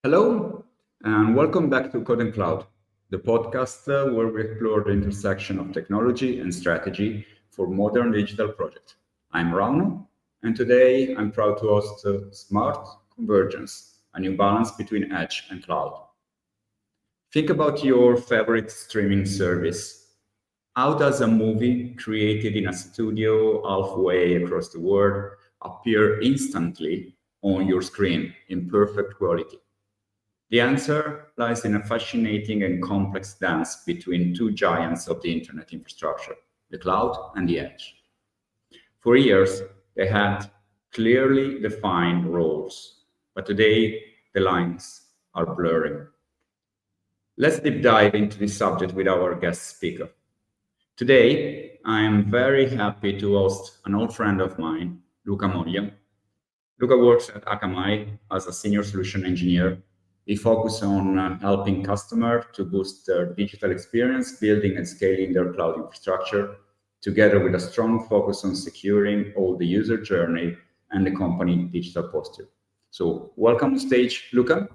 Hello, and welcome back to CODE&CLOUD, the podcast where we explore the intersection of technology and strategy for modern digital projects. I'm Rauno, and today I'm proud to host Smart Convergence, a new balance between edge and cloud. Think about your favorite streaming service. How does a movie created in a studio halfway across the world appear instantly on your screen in perfect quality? The answer lies in a fascinating and complex dance between two giants of the internet infrastructure, the cloud and the edge. For years, they had clearly defined roles, but today the lines are blurring. Let's deep dive into this subject with our guest speaker. Today, I am very happy to host an old friend of mine, Luca Moglia. Luca works at Akamai as a senior solution engineer. We focus on helping customers to boost their digital experience, building and scaling their cloud infrastructure, together with a strong focus on securing all the user journey and the company digital posture. So welcome to stage, Luca.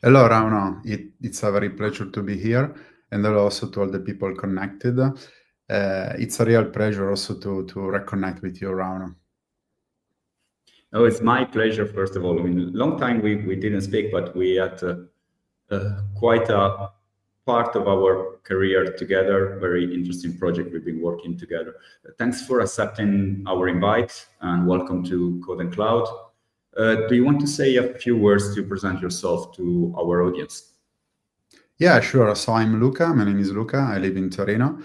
Hello, Rauno. It's a very pleasure to be here, and hello also to all the people connected. It's a real pleasure also to reconnect with you, Rauno. Oh, it's my pleasure, first of all. I mean, long time we didn't speak, but we had quite a part of our career together, very interesting project we've been working together. Thanks for accepting our invite and welcome to CODE&CLOUD. Do you want to say a few words to present yourself to our audience? Yeah, sure. So I'm Luca. My name is Luca. I live in Torino.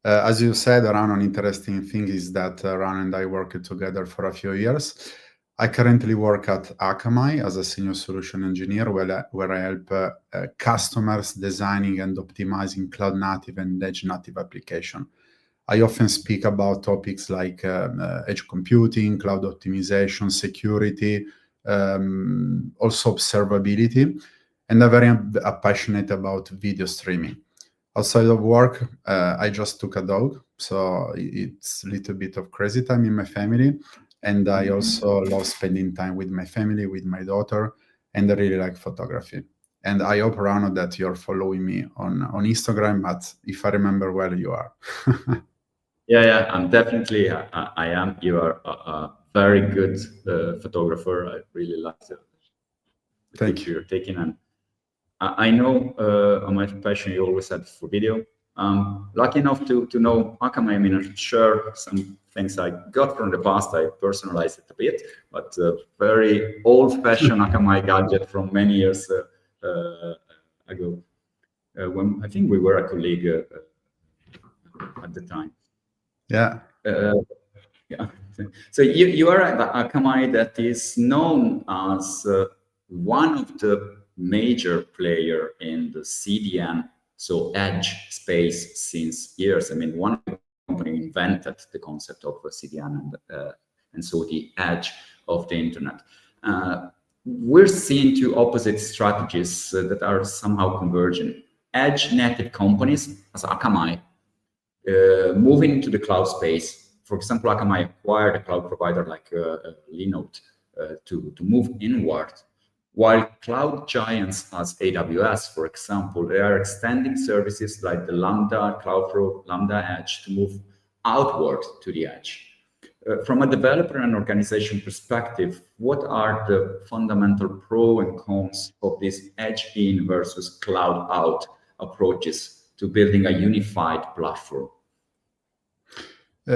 As you said, Rauno, an interesting thing is that Rauno and I worked together for a few years. I currently work at Akamai as a senior solution engineer where I help customers designing and optimizing cloud native and edge native application. I often speak about topics like edge computing, cloud optimization, security, also observability, and I'm very passionate about video streaming. Outside of work, I just took a dog, so it's a little bit of crazy time in my family. And I also love spending time with my family, with my daughter, and I really like photography. And I hope, Rauno, that you're following me on Instagram, but if I remember well, you are. Yeah, I'm definitely, I am. You are a very good photographer. I really like the picture you're taking. And I know my passion you always had for video. Lucky enough to know Akamai. I mean, I'll share some things I got from the past. I personalized it a bit, but very old-fashioned Akamai gadget from many years ago. When I think we were a colleague at the time. Yeah. Yeah. So you are at Akamai that is known as one of the major player in the CDN, so edge space since years. I mean, one of the company invented the concept of a CDN and so the edge of the internet. We're seeing two opposite strategies that are somehow converging. Edge native companies, as Akamai, moving into the cloud space. For example, Akamai acquired a cloud provider like Linode to move inward, while cloud giants as AWS, for example, they are extending services like the Lambda, CloudFlow, Lambda Edge to move outward to the edge. From a developer and organization perspective, what are the fundamental pros and cons of this edge in versus cloud out approaches to building a unified platform?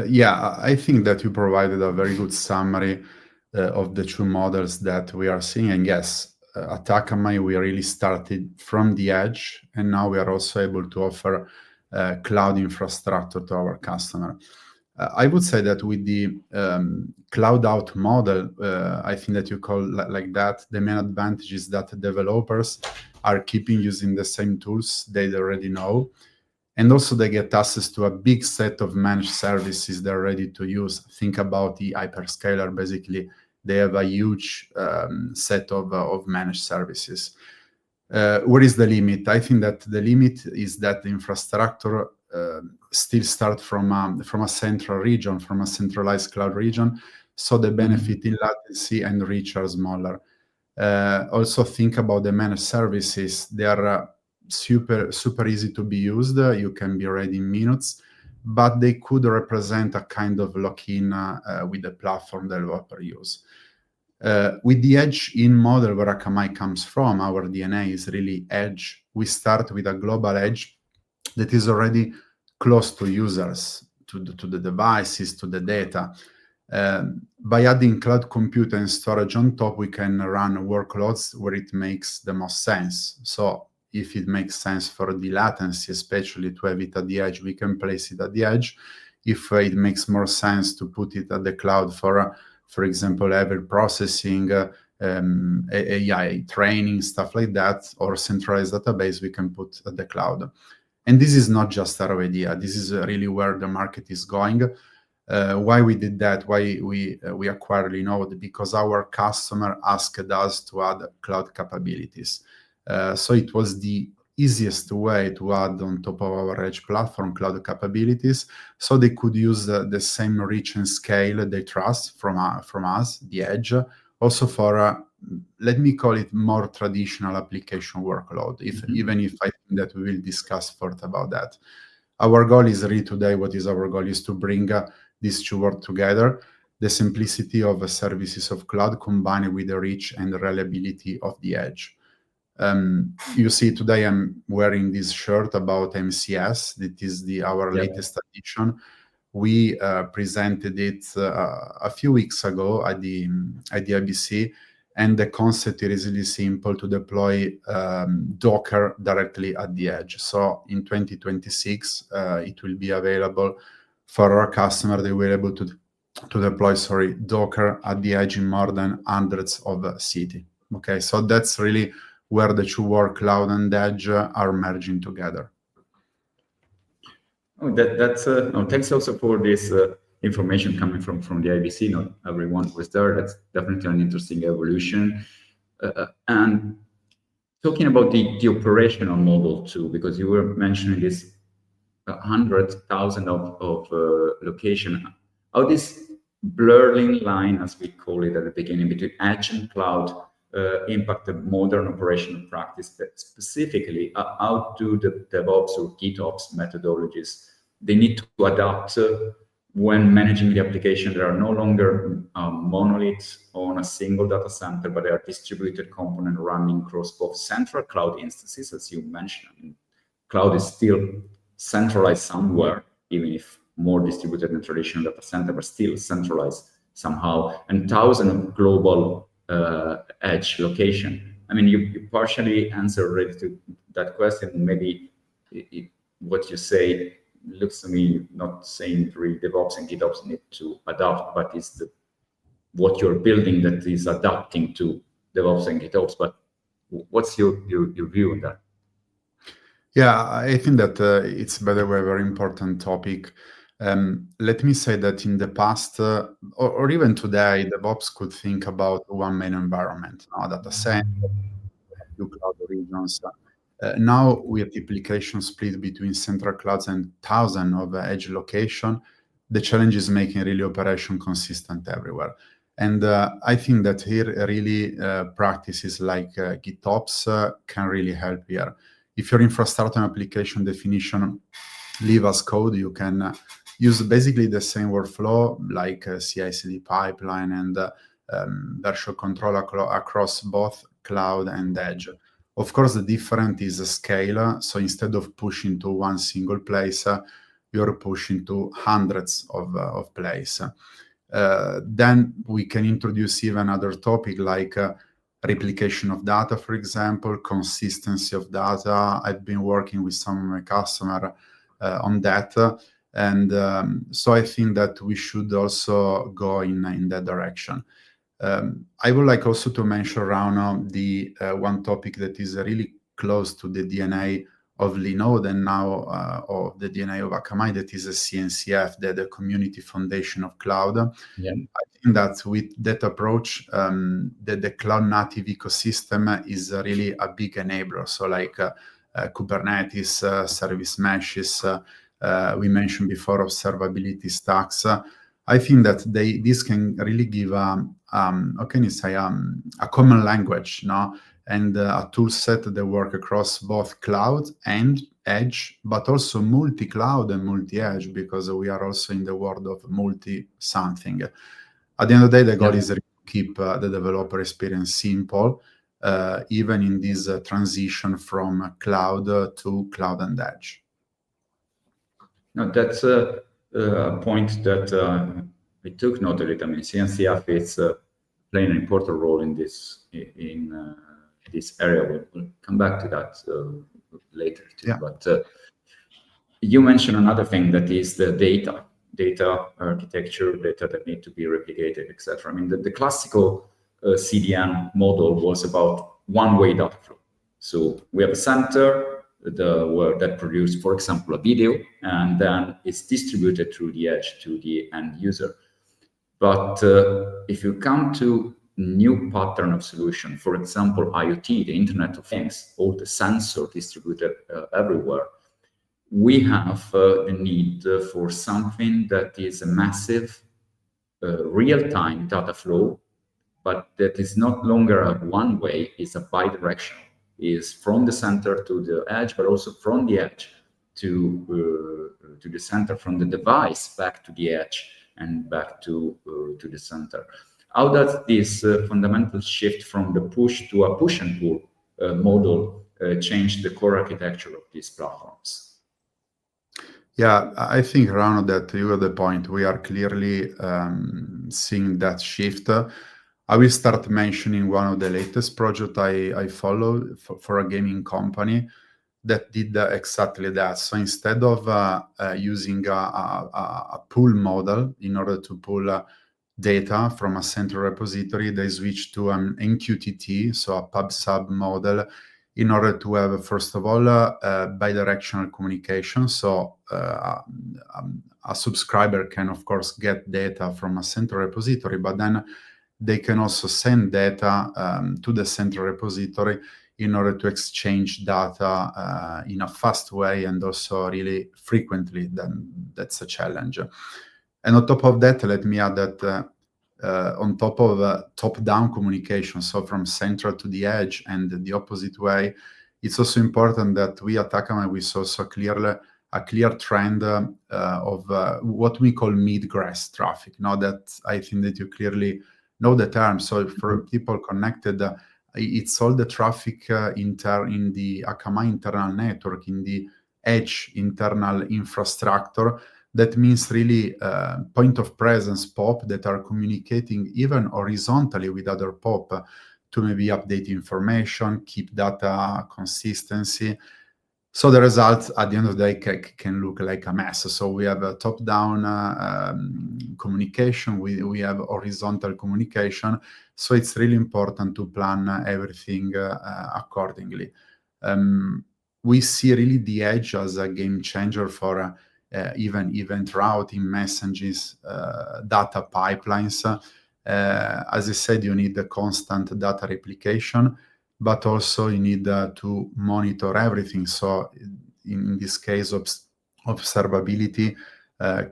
Yeah, I think that you provided a very good summary of the two models that we are seeing. And yes, at Akamai, we really started from the edge, and now we are also able to offer cloud infrastructure to our customer. I would say that with the cloud out model, I think that you call like that, the main advantage is that developers are keeping using the same tools they already know. And also they get access to a big set of managed services they're ready to use. Think about the hyperscaler. Basically, they have a huge set of managed services. What is the limit? I think that the limit is that the infrastructure still start from a central region, from a centralized cloud region. So the benefit in latency and reach are smaller. Also think about the managed services. They are super easy to be used. You can be ready in minutes, but they could represent a kind of lock-in with the platform developer use. With the edge-in model where Akamai comes from, our DNA is really edge. We start with a global edge that is already close to users, to the devices, to the data. By adding cloud compute and storage on top, we can run workloads where it makes the most sense. So if it makes sense for the latency, especially to have it at the edge, we can place it at the edge. If it makes more sense to put it at the cloud for example, heavy processing, AI training, stuff like that, or centralized database, we can put at the cloud. And this is not just our idea. This is really where the market is going. Why we did that? Why we acquired Linode? Because our customer asked us to add cloud capabilities. So it was the easiest way to add on top of our edge platform cloud capabilities, so they could use the same reach and scale they trust from us, the edge, also for let me call it more traditional application workload. Even if I think that we will discuss further about that. Our goal is really today. What is our goal is to bring these two words together: the simplicity of the services of cloud combined with the reach and the reliability of the edge. You see, today I'm wearing this shirt about MCS. That is our latest edition. We presented it a few weeks ago at the IBC, and the concept is really simple to deploy Docker directly at the edge. So in 2026, it will be available for our customer. They were able to deploy, Docker at the edge in more than hundreds of cities. Okay, so that's really where the two world, cloud and edge, are merging together. Oh, thanks also for this information coming from the IBC. Not everyone was there. That's definitely an interesting evolution. And talking about the operational model too, because you were mentioning this 100,000 of location. How this blurring line, as we call it at the beginning, between edge and cloud impact the modern operational practice, that specifically how do the DevOps or GitOps methodologies they need to adapt when managing the application. There are no longer monoliths on a single data center, but they are distributed components running across both central cloud instances, as you mentioned. I mean, cloud is still centralized somewhere, even if more distributed than traditional data center, but still centralized somehow, and thousands of global edge location. I mean, you partially answered already to that question. Maybe what you say looks to me not saying really DevOps and GitOps need to adapt, but it's what you're building that is adapting to DevOps and GitOps. But what's your view on that? Yeah, I think that it's, by the way, a very important topic. Let me say that in the past, or even today, DevOps could think about one main environment, data center, few cloud regions. Now we have the application split between central clouds and thousands of edge location. The challenge is making really operation consistent everywhere. And I think that here really practices like GitOps can really help here. If your infrastructure application definition leave as code, you can use basically the same workflow like CI/CD pipeline and version control across both cloud and edge. Of course, the difference is the scale. So instead of pushing to one single place, you're pushing to hundreds of places. Then we can introduce even other topic like replication of data, for example, consistency of data. I've been working with some of my customers on that. And so I think that we should also go in that direction. I would like also to mention, Rauno, the one topic that is really close to the DNA of Linode and now of the DNA of Akamai, that is a CNCF, the Community Foundation of Cloud. Yeah. I think that with that approach, the cloud native ecosystem is really a big enabler. So like Kubernetes, service meshes, we mentioned before observability stacks, I think that this can really give how can you say a common language, no, and a tool set that work across both cloud and edge, but also multi-cloud and multi-edge, because we are also in the world of multi-something. At the end of the day, the goal is to keep the developer experience simple, even in this transition from cloud to cloud and edge. No, that's a point that I took note of it. I mean, CNCF is playing an important role in this this area. We'll come back to that later too. Yeah. But you mentioned another thing, that is the data architecture, data that need to be replicated, etc. I mean, the classical CDN model was about one-way data flow. So we have a center that produce, for example, a video, and then it's distributed through the edge to the end user. But if you come to new pattern of solution, for example, IoT, the Internet of Things, all the sensor distributed everywhere, we have the need for something that is a massive real-time data flow, but that is not longer a one-way, it's a bidirectional. Is from the center to the edge, but also from the edge to the center, from the device back to the edge and back to the center. How does this fundamental shift from the push to a push and pull model change the core architecture of these platforms? Yeah, I think, Rauno, that you got the point. We are clearly seeing that shift. I will start mentioning one of the latest projects I follow for a gaming company that did exactly that. So instead of using a pull model in order to pull data from a central repository, they switched to an MQTT, so a pub/sub model, in order to have, first of all, bidirectional communication. So a subscriber can, of course, get data from a central repository, but then they can also send data to the central repository in order to exchange data in a fast way and also really frequently. Then that's a challenge. And on top of that, let me add that on top of top-down communication, so from central to the edge and the opposite way, it's also important that we at Akamai, we saw so clearly a clear trend of what we call mid-grass traffic. Now that I think that you clearly know the term. So for people connected, it's all the traffic in the Akamai internal network, in the edge internal infrastructure. That means really point of presence POP that are communicating even horizontally with other POP to maybe update information, keep data consistency. So the results at the end of the day can look like a mess. So we have a top-down communication, we have horizontal communication. So it's really important to plan everything accordingly. We see really the edge as a game changer for even event routing, messages, data pipelines. As I said, you need the constant data replication, but also you need to monitor everything. So in this case, observability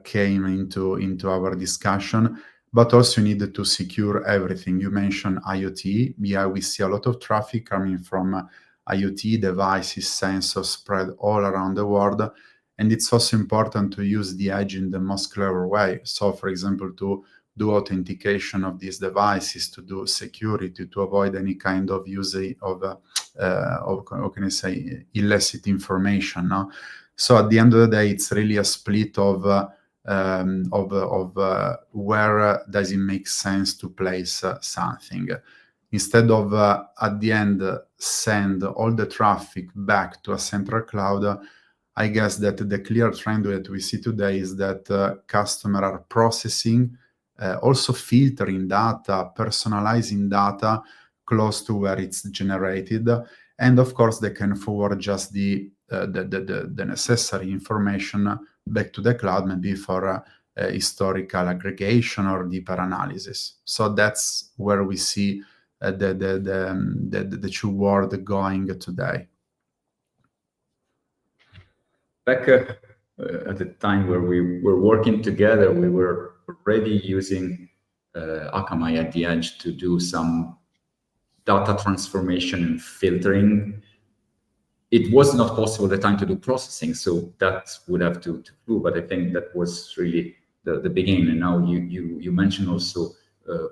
came into our discussion, but also you need to secure everything. You mentioned IoT. Yeah, we see a lot of traffic coming from IoT devices, sensors spread all around the world. And it's also important to use the edge in the most clever way. So, for example, to do authentication of these devices, to do security, to avoid any kind of usage of how can I say, illicit information. No? So at the end of the day, it's really a split of where does it make sense to place something. Instead of at the end send all the traffic back to a central cloud, I guess that the clear trend that we see today is that customers are processing, also filtering data, personalizing data close to where it's generated. And of course, they can forward just the necessary information back to the cloud, maybe for historical aggregation or deeper analysis. So that's where we see the two world going today. Back at the time where we were working together, we were already using Akamai at the edge to do some data transformation and filtering. It was not possible at the time to do processing, so that would have to do. But I think that was really the beginning. And now you mentioned also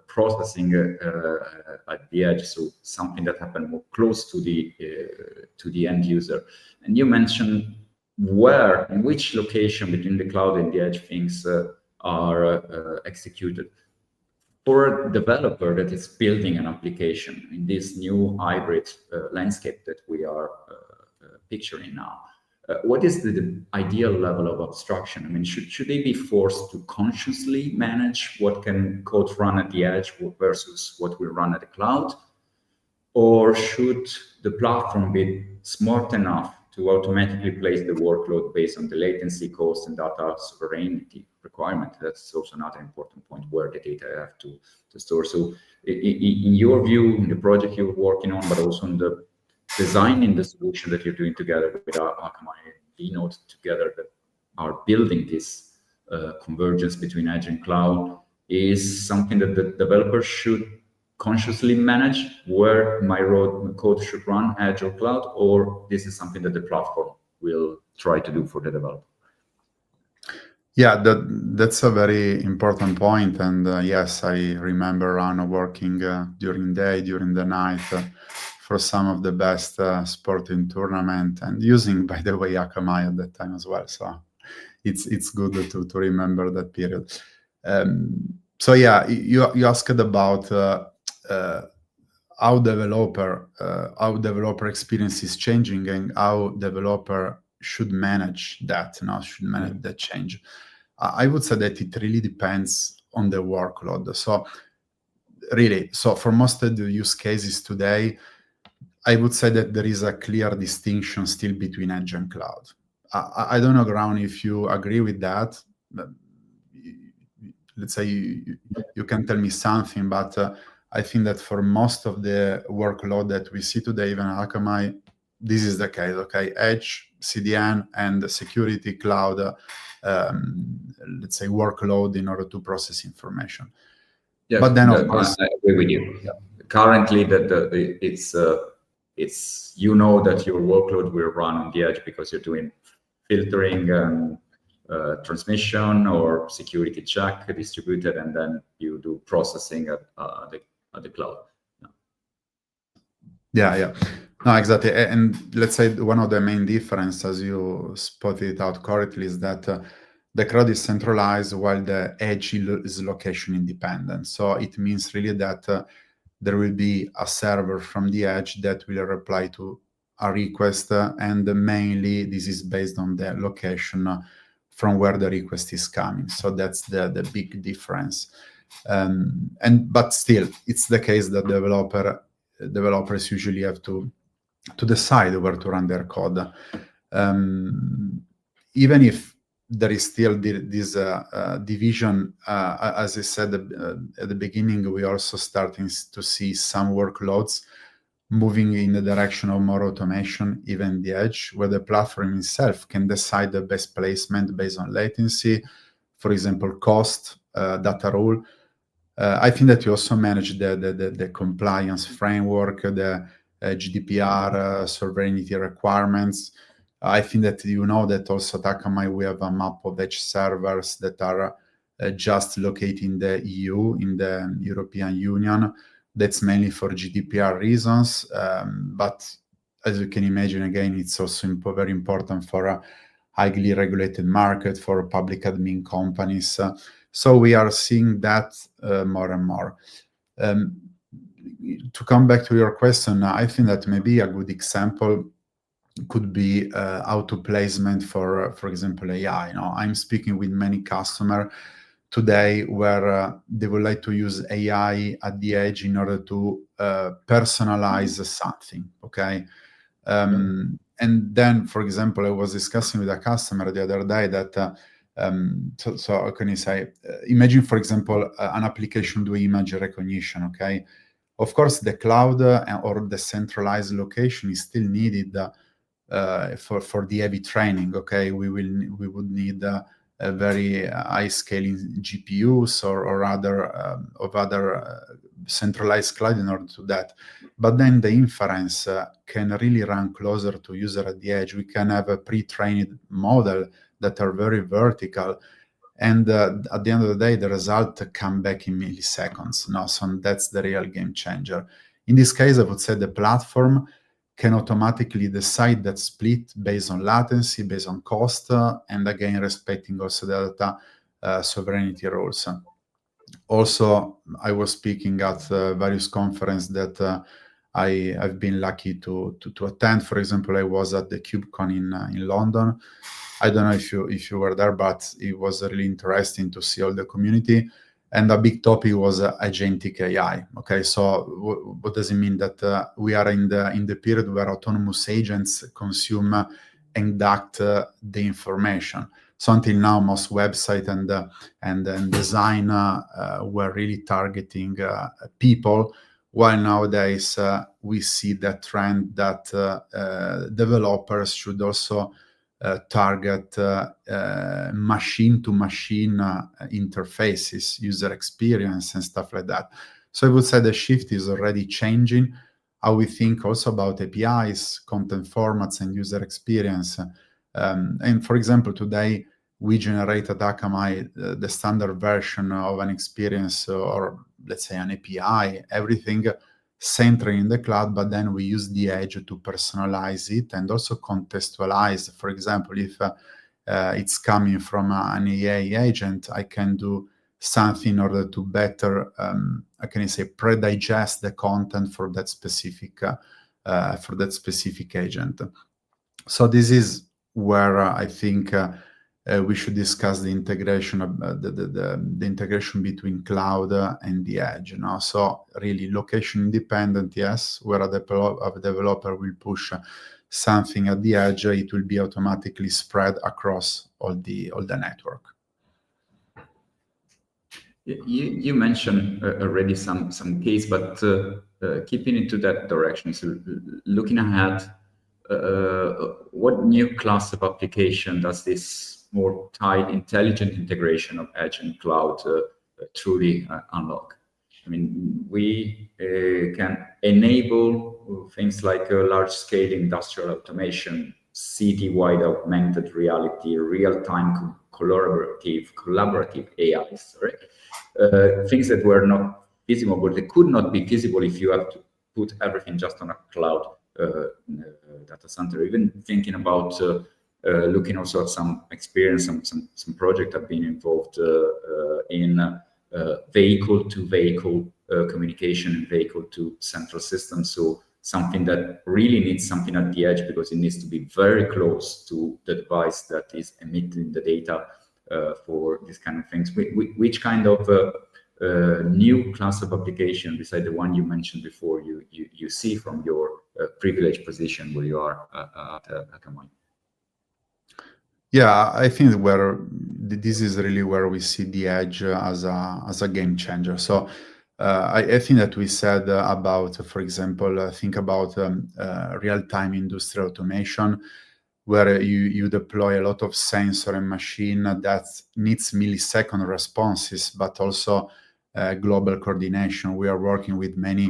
processing at the edge, so something that happened more close to the end user. And you mentioned where, in which location between the cloud and the edge things are executed. For a developer that is building an application in this new hybrid landscape that we are picturing now, what is the ideal level of abstraction? I mean, should they be forced to consciously manage what can code run at the edge versus what will run at the cloud? Or should the platform be smart enough to automatically place the workload based on the latency, cost, and data sovereignty requirement? That's also another important point where the data have to store. So in your view, in the project you're working on, but also in the designing the solution that you're doing together with Akamai and Linode together that are building this convergence between edge and cloud, is something that the developer should consciously manage where my code should run, edge or cloud, or this is something that the platform will try to do for the developer? Yeah, that's a very important point. And yes, I remember Rauno working during the day, during the night for some of the best sporting tournament, and using, by the way, Akamai at that time as well. So it's good to remember that period. So yeah, you asked about how developer experience is changing and how developer should manage that, should manage that change. I would say that it really depends on the workload. So for most of the use cases today, I would say that there is a clear distinction still between edge and cloud. I don't know, Rauno, if you agree with that. Let's say you can tell me something, but I think that for most of the workload that we see today, even Akamai, this is the case, okay? Edge, CDN, and security cloud, let's say workload in order to process information. Yes, but then of course, I agree with you. Yeah. Currently, it's you know that your workload will run on the edge because you're doing filtering and transmission or security check distributed, and then you do processing at the cloud. Yeah. No, exactly. And let's say one of the main differences, as you spotted it out correctly, is that the cloud is centralized while the edge is location independent. So it means really that there will be a server from the edge that will reply to a request, and mainly this is based on the location from where the request is coming. So that's the big difference. But still, it's the case that developers usually have to decide where to run their code. Even if there is still this division, as I said at the beginning, we are also starting to see some workloads moving in the direction of more automation, even the edge, where the platform itself can decide the best placement based on latency, for example, cost, data rule. I think that you also manage the compliance framework, the GDPR sovereignty requirements. I think that you know that also at Akamai we have a map of edge servers that are just located in the EU, in the European Union. That's mainly for GDPR reasons, but as you can imagine, again, it's also very important for a highly regulated market, for public admin companies. So we are seeing that more and more. To come back to your question, I think that maybe a good example could be auto placement for example, AI. I'm speaking with many customers today where they would like to use AI at the edge in order to personalize something, okay? And then, for example, I was discussing with a customer the other day that, so how can you say, imagine, for example, an application doing image recognition, okay? Of course, the cloud or the centralized location is still needed for the heavy training. Okay, we would need a very high scaling GPUs or other centralized cloud in order to that. But then the inference can really run closer to user at the edge. We can have a pre-trained model that are very vertical, and at the end of the day, the result come back in milliseconds. No, so that's the real game changer. In this case, I would say the platform can automatically decide that split based on latency, based on cost, and again, respecting also the data sovereignty rules. Also, I was speaking at various conferences that I've been lucky to attend. For example, I was at the KubeCon in London. I don't know if you were there, but it was really interesting to see all the community. And a big topic was agentic AI. Okay, so what does it mean? That we are in the period where autonomous agents consume and act the information. So until now, most website and design were really targeting people, while nowadays we see that trend that developers should also target machine-to-machine interfaces, user experience, and stuff like that. So I would say the shift is already changing how we think also about APIs, content formats, and user experience. And for example, today we generate at Akamai the standard version of an experience, or let's say an API, everything centered in the cloud, but then we use the edge to personalize it and also contextualize. For example, if it's coming from an AI agent, I can do something in order to better, how can I say, pre-digest the content for that specific agent. So this is where I think we should discuss the integration of the integration between cloud and the edge. You know? So really location independent, yes, where a developer will push something at the edge, it will be automatically spread across all the network. You mentioned already some case, but keeping into that direction. So looking ahead, what new class of application does this more tight, intelligent integration of edge and cloud truly unlock? I mean, we can enable things like large-scale industrial automation, city-wide augmented reality, real-time collaborative AIs, right? Things that were not feasible, but they could not be feasible if you have to put everything just on a cloud data center. Even thinking about looking also at some experience, some project I've been involved in vehicle-to-vehicle communication and vehicle-to central systems. So something that really needs something at the edge because it needs to be very close to the device that is emitting the data for these kind of things. Which kind of new class of application, beside the one you mentioned before, you see from your privileged position where you are at Akamai? Yeah, I think this is really where we see the edge as a game changer. So I think that we said about, for example, think about real-time industrial automation, where you deploy a lot of sensor and machine that needs millisecond responses, but also global coordination. We are working with many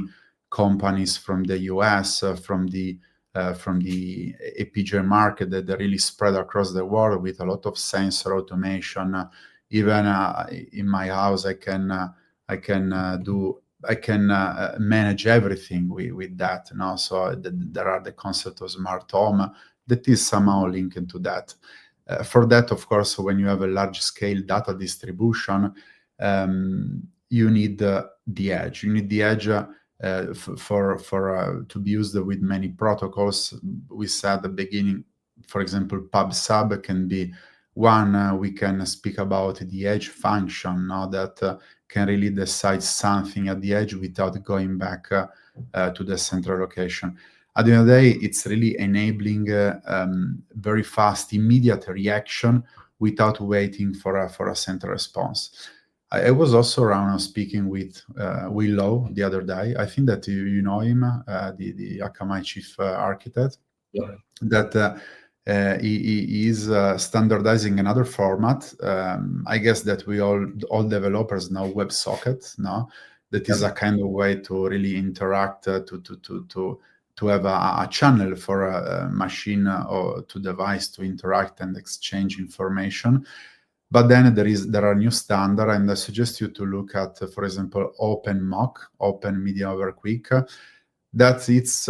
companies from the US, from the APJ market that are really spread across the world with a lot of sensor automation. Even in my house, I can manage everything with that. Now, so there are the concept of smart home that is somehow linked into that. For that, of course, when you have a large scale data distribution, you need the edge. You need the edge to be used with many protocols. We said at the beginning, for example, pub/sub can be one. We can speak about the edge function now that can really decide something at the edge without going back to the central location. At the end of the day, it's really enabling very fast, immediate reaction without waiting for a central response. I was also around speaking with Will Lowe the other day. I think that you know him, the Akamai chief architect. that he is standardizing another format. I guess that we all developers know WebSocket, no? That is a kind of way to really interact, to have a channel for a machine or to device to interact and exchange information. But then there are new standard, and I suggest you to look at, for example, OpenMock, Open Media Over Quick. That it's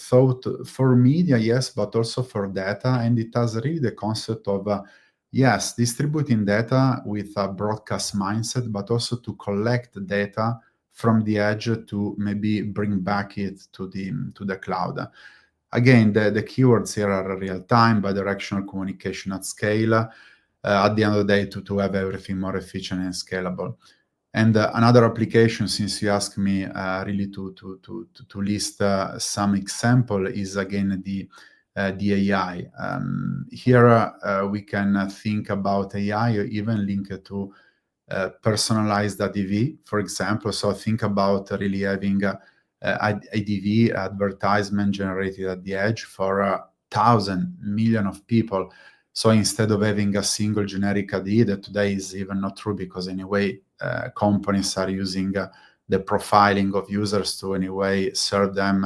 thought for media, yes, but also for data, and it has really the concept of yes, distributing data with a broadcast mindset, but also to collect data from the edge to maybe bring back it to the cloud. Again, the keywords here are real-time, bidirectional communication at scale. At the end of the day, to have everything more efficient and scalable. And another application, since you asked me really to list some example, is again the AI. Here we can think about AI even linked to personalized ADV, for example. So think about really having ADV, advertisement generated at the edge for 1,000 million of people. So instead of having a single generic AD, that today is even not true, because anyway, companies are using the profiling of users to anyway serve them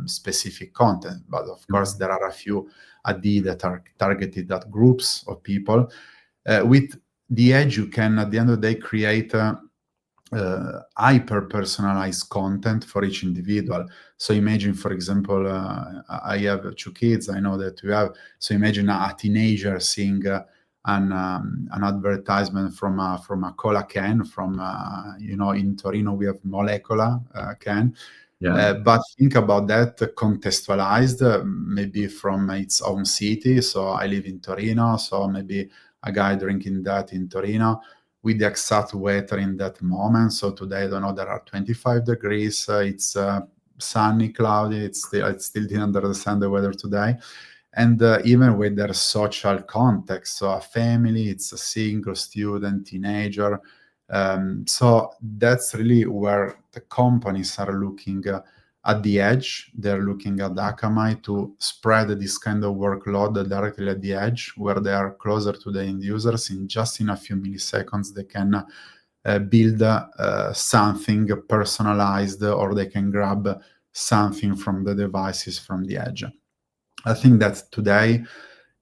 specific content. But of course, there are a few AD that are targeted at groups of people. With the edge, you can, at the end of the day, create hyper-personalized content for each individual. So imagine, for example, I have 2 kids, I know that you have. So imagine a teenager seeing an advertisement from a cola can, from in Torino we have Molecola can. But think about that contextualized, maybe from its own city. So I live in Torino, so maybe a guy drinking that in Torino with the exact weather in that moment. So today, I don't know, there are 25 degrees, it's sunny, cloudy, I still didn't understand the weather today. And even with their social context, so a family, it's a single student, teenager. So that's really where the companies are looking at the edge. They're looking at Akamai to spread this kind of workload directly at the edge, where they are closer to the end users. In a few milliseconds, they can build something personalized, or they can grab something from the devices from the edge. I think that today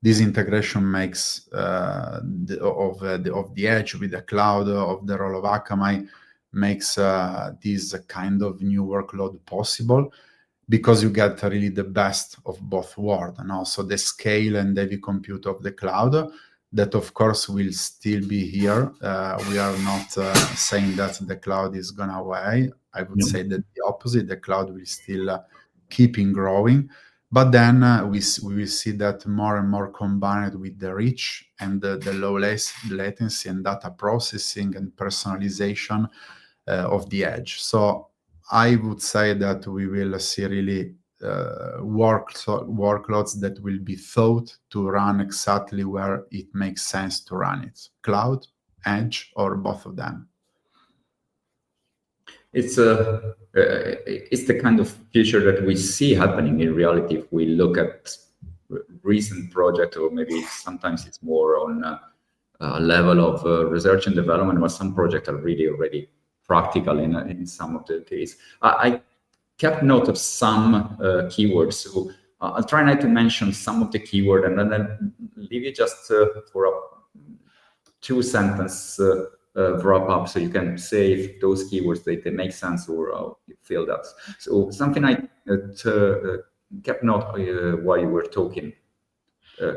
this integration makes of the edge with the cloud, of the role of Akamai, makes this kind of new workload possible, because you get really the best of both worlds, and also the scale and heavy compute of the cloud, that of course will still be here. We are not saying that the cloud is gone away. I would say that the opposite, the cloud will still keep in growing. But then we will see that more and more combined with the reach and the low latency and data processing and personalization of the edge. So I would say that we will see really workloads that will be thought to run exactly where it makes sense to run it, cloud, edge, or both of them. It's the kind of future that we see happening in reality. If we look at recent project, or maybe sometimes it's more on a level of research and development, where some projects are really already practical in some of the case. I kept note of some keywords, so I'll try not to mention some of the keyword, and then I'll leave you just for a 2-sentence wrap up, so you can say if those keywords they make sense, or you feel that. So something I kept note while you were talking,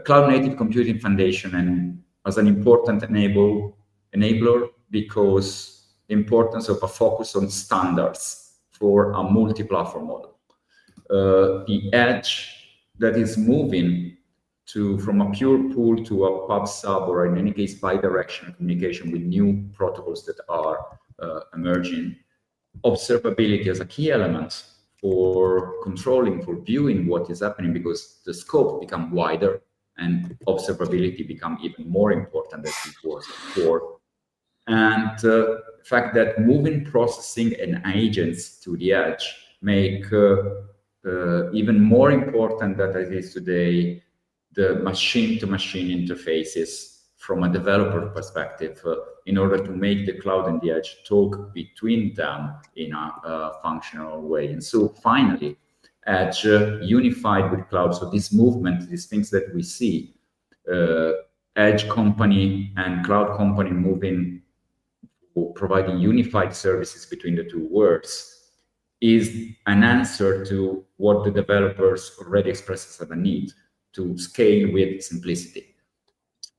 cloud native computing foundation, and as an important enabler, because importance of a focus on standards for a multi-platform model. The edge that is moving from a pure pool to a pub sub, or in any case bi-directional communication with new protocols that are emerging. Observability as a key element for controlling, for viewing what is happening, because the scope become wider and observability become even more important than it was before. And the fact that moving processing and agents to the edge make even more important than it is today, the machine-to-machine interfaces from a developer perspective in order to make the cloud and the edge talk between them in a functional way. And so finally, edge unified with cloud. So this movement, these things that we see, edge company and cloud company moving, providing unified services between the two worlds, is an answer to what the developers already express as a need to scale with simplicity.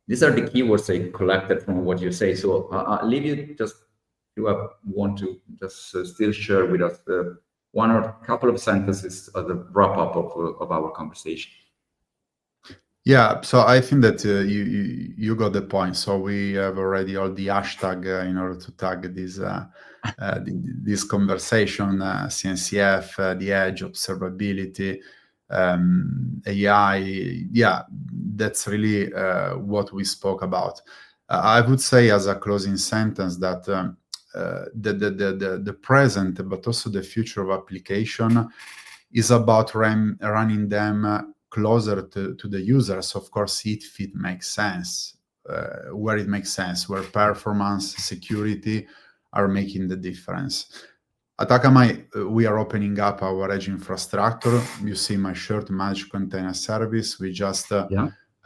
These are the keywords I collected from what you say. So I'll leave you just, if you want to just still share with us one or a couple of sentences as a wrap up of our conversation. Yeah, so I think that you got the point. So we have already all the hashtag in order to tag this this conversation, CNCF, the edge, observability, AI. Yeah, that's really what we spoke about. I would say as a closing sentence that the present, but also the future of application is about running them closer to the users. Of course, if it makes sense, where it makes sense, where performance, security are making the difference. At Akamai, we are opening up our edge infrastructure. You see my shirt, Managed Container Service. We just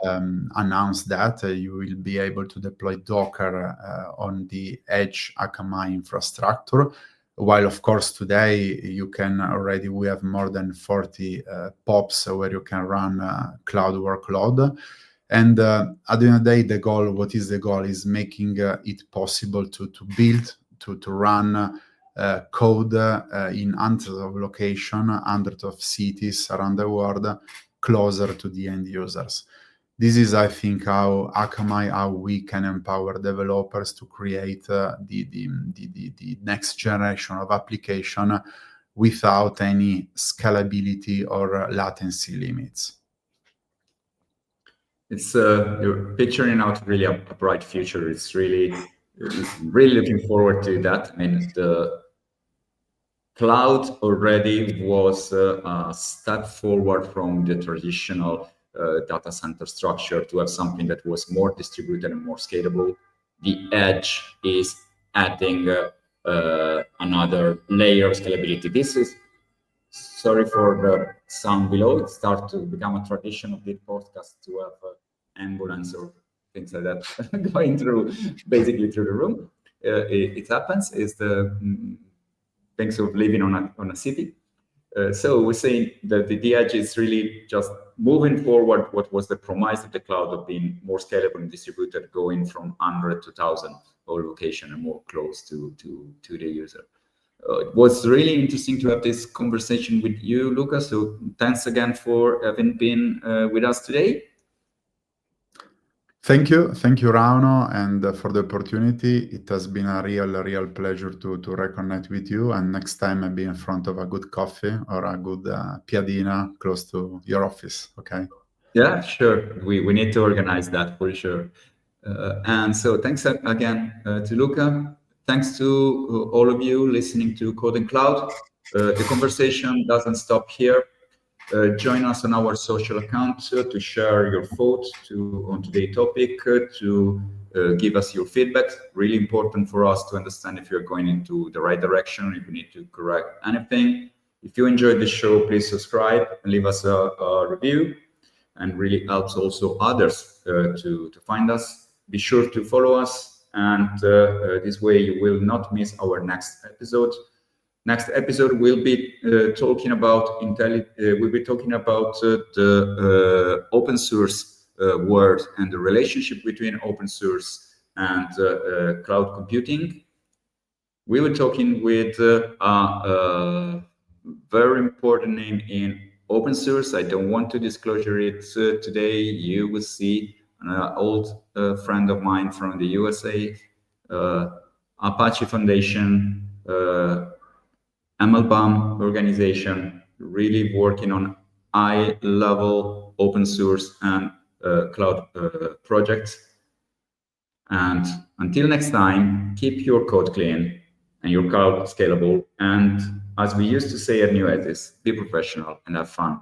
announced that you will be able to deploy Docker on the edge Akamai infrastructure. While of course today you can already, we have more than 40 POPs where you can run cloud workload. And at the end of the day, the goal, what is the goal, is making it possible to build, to run code in hundreds of locations, hundreds of cities around the world, closer to the end users. This is, I think, how Akamai, how we can empower developers to create the next generation of application without any scalability or latency limits. It's you're picturing out really a bright future. It's really looking forward to that. I mean, the cloud already was a step forward from the traditional data center structure to have something that was more distributed and more scalable. The edge is adding another layer of scalability. This is, sorry for the sound below, it starts to become a tradition of this podcast to have ambulance or things like that going through, basically through the room. It happens, is the things of living on a city. So we're saying that the edge is really just moving forward what was the promise of the cloud of being more scalable and distributed, going from 100 to 1,000 all location and more close to the user. It was really interesting to have this conversation with you, Luca. So thanks again for having been with us today. Thank you, Rauno, and for the opportunity. It has been a real pleasure to reconnect with you. And next time I'll be in front of a good coffee or a good piadina close to your office. Okay. Yeah, sure. We need to organize that for sure. And so thanks again to Luca. Thanks to all of you listening to CODE&CLOUD. The conversation doesn't stop here. Join us on our social accounts to share your thoughts on today's topic, to give us your feedback. Really important for us to understand if you're going into the right direction, if you need to correct anything. If you enjoyed the show, please subscribe and leave us a review, and really helps also others to find us. Be sure to follow us, and this way you will not miss our next episode. Next episode we'll be talking about the open source world and the relationship between open source and cloud computing. We were talking with a very important name in open source. I don't want to disclose it today. You will see an old friend of mine from the USA, Apache Foundation, MLBAM organization, really working on high-level open source and cloud projects. And until next time, keep your code clean and your cloud scalable. And as we used to say at Newesis, be professional and have fun.